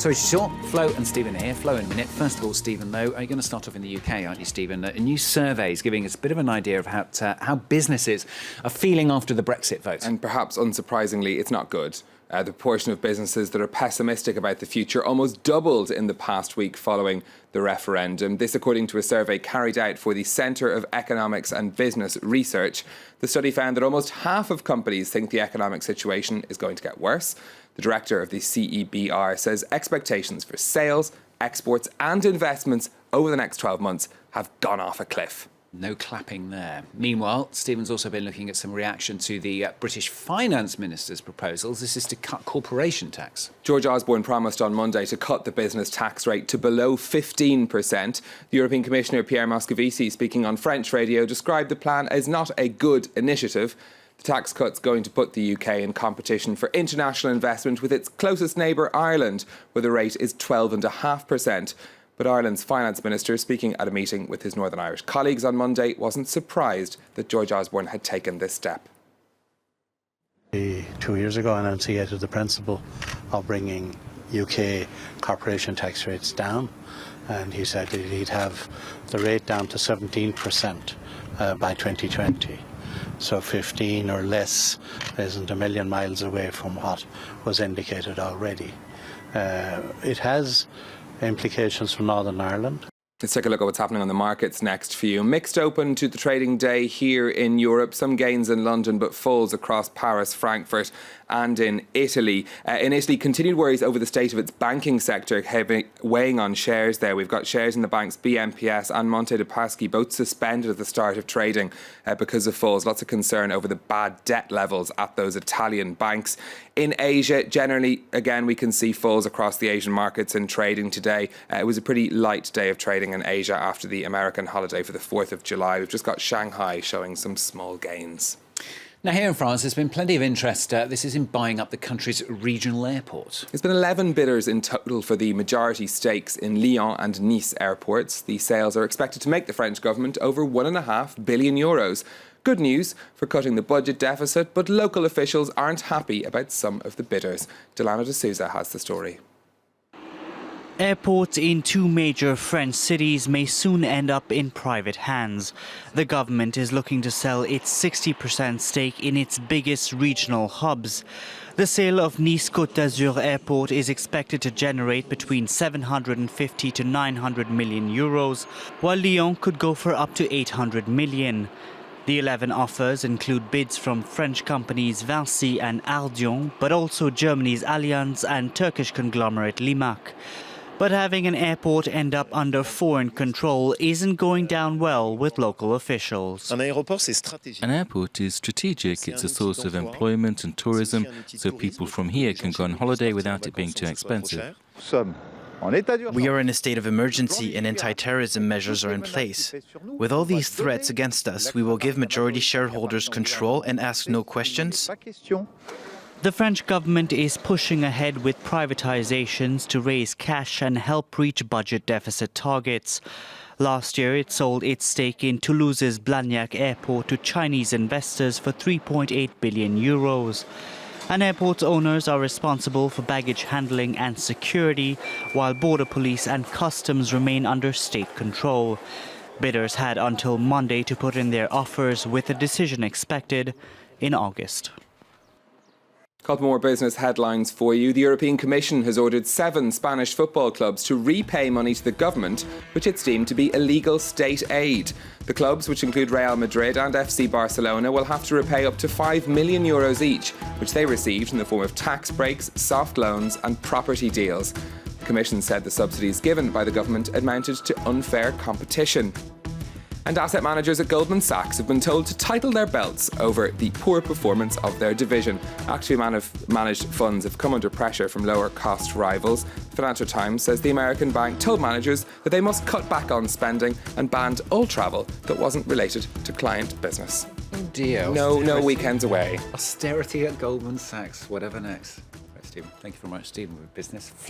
So short, Flo and Stephen here. Flo in a minute. First of all, Stephen, though, you're going to start off in the UK, aren't you, Stephen? A new survey is giving us a bit of an idea of how businesses are feeling after the Brexit vote. And perhaps unsurprisingly, it's not good. The proportion of businesses that are pessimistic about the future almost doubled in the past week following the referendum. This according to a survey carried out for the Centre of Economics and Business Research. The study found that almost half of companies think the economic situation is going to get worse. The director of the CEBR says expectations for sales, exports and investments over the next 12 months have gone off a cliff. No clapping there. Meanwhile, Stephen's also been looking at some reaction to the British Finance Minister's proposals. This is to cut corporation tax. George Osborne promised on Monday to cut the business tax rate to below 15%. The European Commissioner Pierre Moscovici, speaking on French radio, described the plan as not a good initiative. The tax cut's going to put the UK in competition for international investment with its closest neighbour, Ireland, where the rate is 12.5%. But Ireland's finance minister, speaking at a meeting with his Northern Irish colleagues on Monday, wasn't surprised that George Osborne had taken this step. 2 years ago, I enunciated the principle of bringing UK corporation tax rates down, and he said that he'd have the rate down to 17% by 2020. So 15 or less isn't a million miles away from what was indicated already. It has implications for Northern Ireland. Let's take a look at what's happening on the markets next for you. Mixed open to the trading day here in Europe. Some gains in London, but falls across Paris, Frankfurt and in Italy. In Italy, continued worries over the state of its banking sector weighing on shares there. We've got shares in the banks BNPS and Monte dei Paschi both suspended at the start of trading because of falls. Lots of concern over the bad debt levels at those Italian banks. In Asia, generally, again, we can see falls across the Asian markets in trading today. It was a pretty light day of trading in Asia after the American holiday for the 4th of July. We've just got Shanghai showing some small gains. Now, here in France, there's been plenty of interest. This is in buying up the country's regional airport. There's been 11 bidders in total for the majority stakes in Lyon and Nice airports. The sales are expected to make the French government over €1.5 billion. Good news for cutting the budget deficit, but local officials aren't happy about some of the bidders. Delano de Souza has the story. Airports in two major French cities may soon end up in private hands. The government is looking to sell its 60% stake in its biggest regional hubs. The sale of Nice Côte d'Azur Airport is expected to generate between 750 to 900 million euros, while Lyon could go for up to 800 million. The 11 offers include bids from French companies Vinci and Ardian, but also Germany's Allianz and Turkish conglomerate Limak. But having an airport end up under foreign control isn't going down well with local officials. An airport is strategic. It's a source of employment and tourism, so people from here can go on holiday without it being too expensive. We are in a state of emergency and anti-terrorism measures are in place. With all these threats against us, we will give majority shareholders control and ask no questions. The French government is pushing ahead with privatizations to raise cash and help reach budget deficit targets. Last year, it sold its stake in Toulouse's Blagnac Airport to Chinese investors for 3.8 billion euros. An airport's owners are responsible for baggage handling and security, while border police and customs remain under state control. Bidders had until Monday to put in their offers, with a decision expected in August. A couple more business headlines for you. The European Commission has ordered 7 Spanish football clubs to repay money to the government, which it's deemed to be illegal state aid. The clubs, which include Real Madrid and FC Barcelona, will have to repay up to €5 million each, which they received in the form of tax breaks, soft loans and property deals. The Commission said the subsidies given by the government amounted to unfair competition. And asset managers at Goldman Sachs have been told to tighten their belts over the poor performance of their division. Actively managed funds have come under pressure from lower cost rivals. The Financial Times says the American bank told managers that they must cut back on spending and banned all travel that wasn't related to client business. Oh dear. No weekends away. Austerity at Goldman Sachs. Whatever next. Right, Stephen. Thank you very much, Stephen, with business.